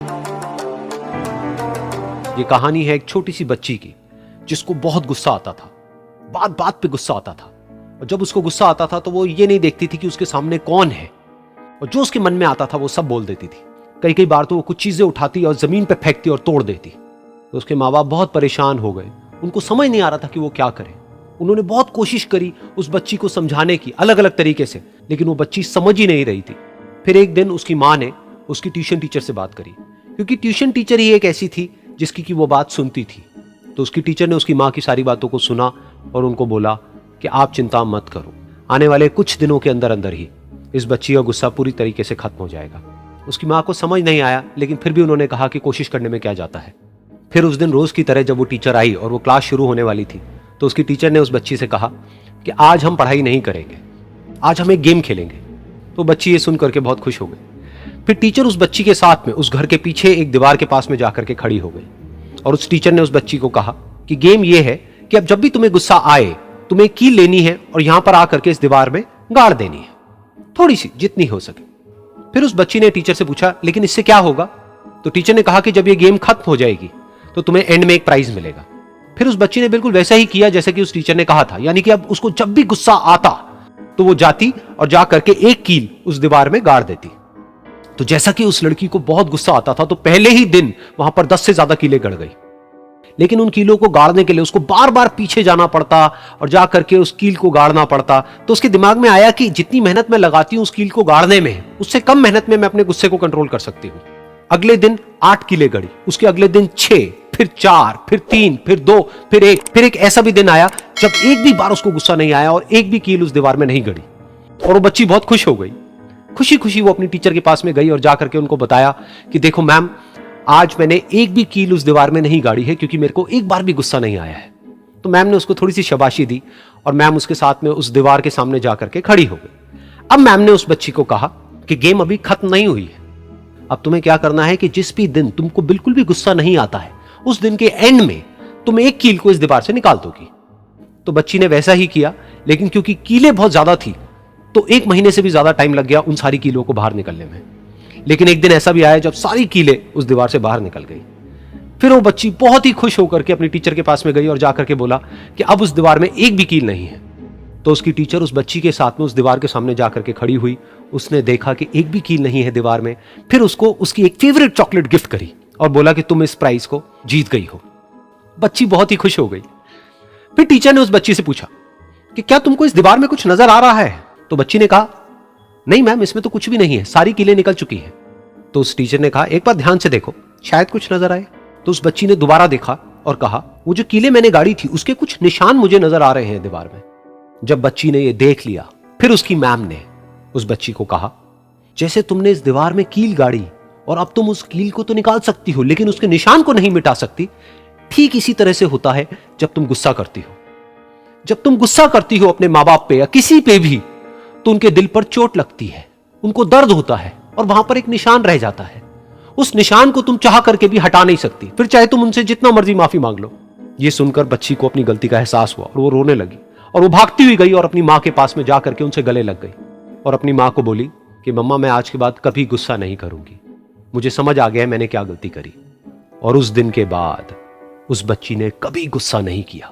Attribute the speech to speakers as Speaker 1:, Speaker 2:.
Speaker 1: ये कहानी है एक छोटी सी बच्ची की जिसको बहुत गुस्सा आता था, बात बात पे गुस्सा आता था। और जब उसको गुस्सा आता था तो वो ये नहीं देखती थी कि उसके सामने कौन है, और जो उसके मन में आता था वो सब बोल देती थी। कई कई बार तो वो कुछ चीजें उठाती और जमीन पे फेंकती और तोड़ देती। तो उसके माँ बाप बहुत परेशान हो गए, उनको समझ नहीं आ रहा था कि वो क्या करें। उन्होंने बहुत कोशिश करी उस बच्ची को समझाने की अलग अलग तरीके से, लेकिन वो बच्ची समझ ही नहीं रही थी। फिर एक दिन उसकी माँ ने उसकी ट्यूशन टीचर से बात करी, क्योंकि ट्यूशन टीचर ही एक ऐसी थी जिसकी कि वो बात सुनती थी। तो उसकी टीचर ने उसकी माँ की सारी बातों को सुना और उनको बोला कि आप चिंता मत करो, आने वाले कुछ दिनों के अंदर अंदर ही इस बच्ची का गुस्सा पूरी तरीके से खत्म हो जाएगा। उसकी माँ को समझ नहीं आया, लेकिन फिर भी उन्होंने कहा कि कोशिश करने में क्या जाता है। फिर उस दिन रोज की तरह जब वो टीचर आई और वो क्लास शुरू होने वाली थी, तो उसकी टीचर ने उस बच्ची से कहा कि आज हम पढ़ाई नहीं करेंगे, आज हम एक गेम खेलेंगे। तो बच्ची ये सुन करके बहुत खुश हो गई। फिर टीचर उस बच्ची के साथ में उस घर के पीछे एक दीवार के पास में जाकर के खड़ी हो गई, और उस टीचर ने उस बच्ची को कहा कि गेम ये है कि अब जब भी तुम्हें गुस्सा आए, तुम्हें कील लेनी है और यहां पर आकर के इस दीवार में गाड़ देनी है, थोड़ी सी, जितनी हो सके। फिर उस बच्ची ने टीचर से पूछा, लेकिन इससे क्या होगा? तो टीचर ने कहा कि जब ये गेम खत्म हो जाएगी तो तुम्हें एंड में एक प्राइज मिलेगा। फिर उस बच्ची ने बिल्कुल वैसा ही किया जैसे कि उस टीचर ने कहा था, यानी कि अब उसको जब भी गुस्सा आता तो वो जाती और जा करके एक कील उस दीवार में गाड़ देती। तो जैसा कि उस लड़की को बहुत गुस्सा आता था, तो पहले ही दिन वहां पर 10 से ज्यादा कीलें गड़ गई। लेकिन उन कीलों को गाड़ने के लिए उसको बार बार पीछे जाना पड़ता और जा करके उस कील को गाड़ना पड़ता। तो उसके दिमाग में आया कि जितनी मेहनत मैं लगाती हूं उस कील को गाड़ने में, उससे कम मेहनत में मैं अपने गुस्से को कंट्रोल कर सकती हूं। अगले दिन 8 कीलें गड़ी, उसके अगले दिन 6, फिर 4, फिर 3, फिर 2, फिर 1। फिर एक ऐसा भी दिन आया जब एक भी बार उसको गुस्सा नहीं आया और एक भी कील उस दीवार में नहीं गड़ी, और वो बच्ची बहुत खुश हो गई। खुशी खुशी वो अपनी टीचर के पास में गई और जाकर के उनको बताया कि देखो मैम, आज मैंने एक भी कील उस दीवार में नहीं गाड़ी है, क्योंकि मेरे को एक बार भी गुस्सा नहीं आया है। तो मैम ने उसको थोड़ी सी शाबाशी दी और मैम उसके साथ में उस दीवार के सामने जाकर के खड़ी हो गई। अब मैम ने उस बच्ची को कहा कि गेम अभी खत्म नहीं हुई है, अब तुम्हें क्या करना है कि जिस भी दिन तुमको बिल्कुल भी गुस्सा नहीं आता है, उस दिन के एंड में तुम एक कील को इस दीवार से निकाल दोगी। तो बच्ची ने वैसा ही किया, लेकिन क्योंकि कीलें बहुत ज्यादा थी तो 1 महीने से भी ज्यादा टाइम लग गया उन सारी कीलों को बाहर निकलने में। लेकिन एक दिन ऐसा भी आया जब सारी कीलें उस दीवार से बाहर निकल गई। फिर वो बच्ची बहुत ही खुश होकर के अपनी टीचर के पास में गई और जाकर के बोला कि अब उस दीवार में एक भी कील नहीं है। तो उसकी टीचर उस बच्ची के साथ में उस दीवार के सामने जाकर के खड़ी हुई, उसने देखा कि एक भी कील नहीं है दीवार में। फिर उसको उसकी एक फेवरेट चॉकलेट गिफ्ट करी और बोला कि तुम इस प्राइज को जीत गई हो। बच्ची बहुत ही खुश हो गई। फिर टीचर ने उस बच्ची से पूछा कि क्या तुमको इस दीवार में कुछ नजर आ रहा है? तो बच्ची ने कहा, नहीं मैम, इसमें तो कुछ भी नहीं है, सारी कीलें निकल चुकी हैं। तो उस टीचर ने कहा, एक बार ध्यान से देखो, शायद कुछ नजर आए। तो उस बच्ची ने दोबारा देखा और कहा, वो जो कीलें मैंने गाड़ी थी उसके कुछ निशान मुझे नजर आ रहे हैं दीवार में। जब बच्ची ने ये देख लिया, फिर उसकी मैम ने उस बच्ची को कहा, जैसे तुमने इस दीवार में कील गाड़ी और अब तुम उस कील को तो निकाल सकती हो लेकिन उसके निशान को नहीं मिटा सकती, ठीक इसी तरह से होता है जब तुम गुस्सा करती हो। जब तुम गुस्सा करती हो अपने माँ बाप पे या किसी पे भी, तो उनके दिल पर चोट लगती है, उनको दर्द होता है और वहां पर एक निशान रह जाता है। उस निशान को तुम चाह करके भी हटा नहीं सकती, फिर चाहे तुम उनसे जितना मर्जी माफी मांग लो। ये सुनकर बच्ची को अपनी गलती का एहसास हुआ और वो रोने लगी और वो भागती हुई गई और अपनी माँ के पास में जाकर के उनसे गले लग गई और अपनी माँ को बोली कि मम्मा, मैं आज के बाद कभी गुस्सा नहीं करूंगी, मुझे समझ आ गया है मैंने क्या गलती करी। और उस दिन के बाद उस बच्ची ने कभी गुस्सा नहीं किया।